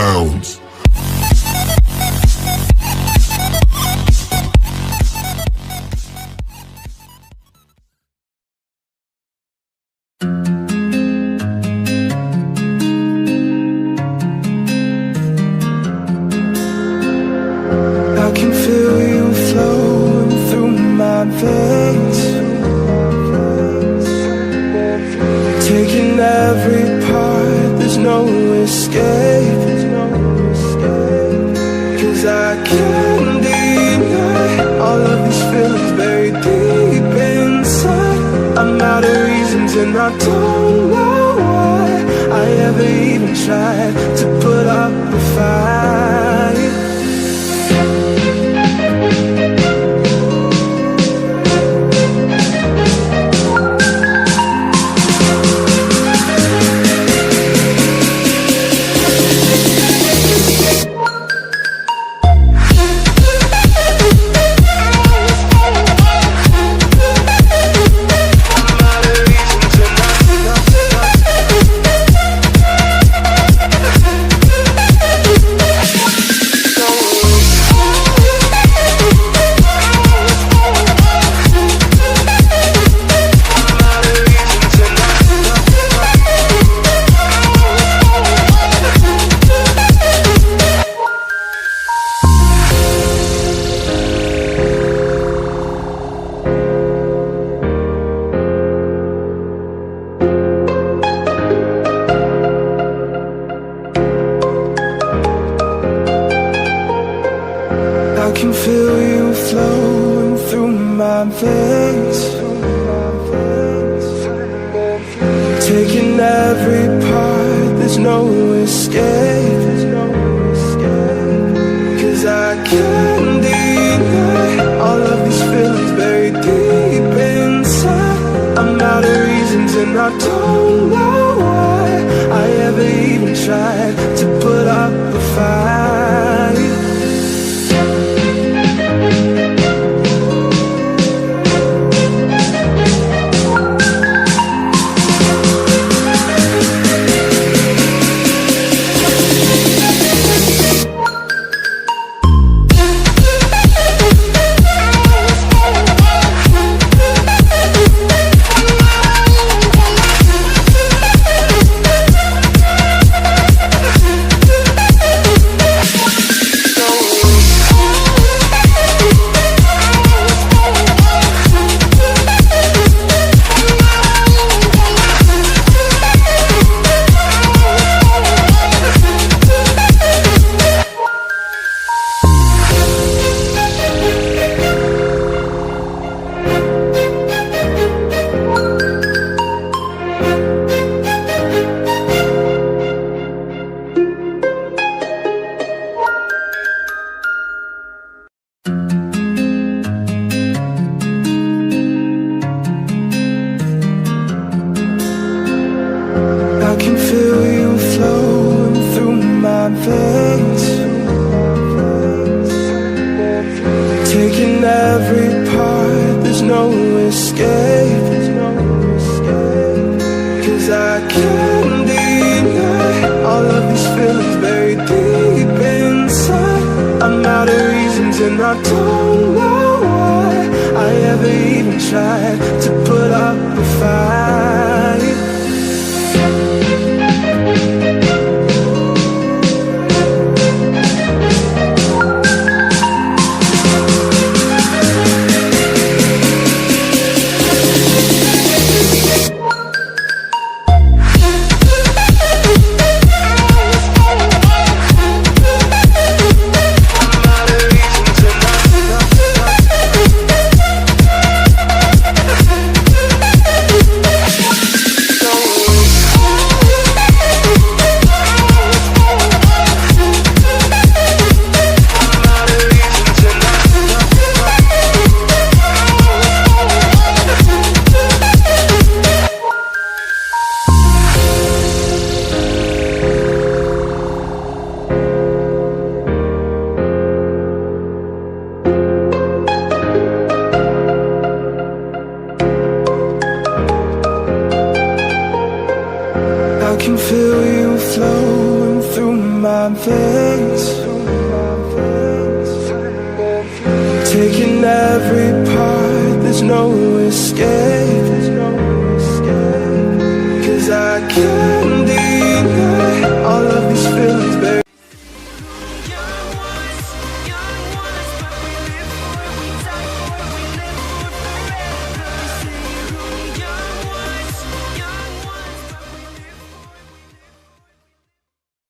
bounds. I can feel you flowing through my veins, taking every part, there's no escape. 'Cause I can't deny all of these feelings buried deep inside. I'm out of reasons and I don't know why I ever even tried to put up a fight. I can feel you flowing through my veins, taking every part, there's no escape. 'Cause I can't deny all of these feelings buried deep inside. I'm out of reasons and I don't know why I ever even tried to put up a fight. I can feel you flowing through my veins, taking every part, there's no escape. 'Cause I can't deny all of these feelings buried deep inside. I'm out of reasons and I don't know why I ever even tried to put up a fight. I can feel you flowing through my veins, taking every part, there's no escape.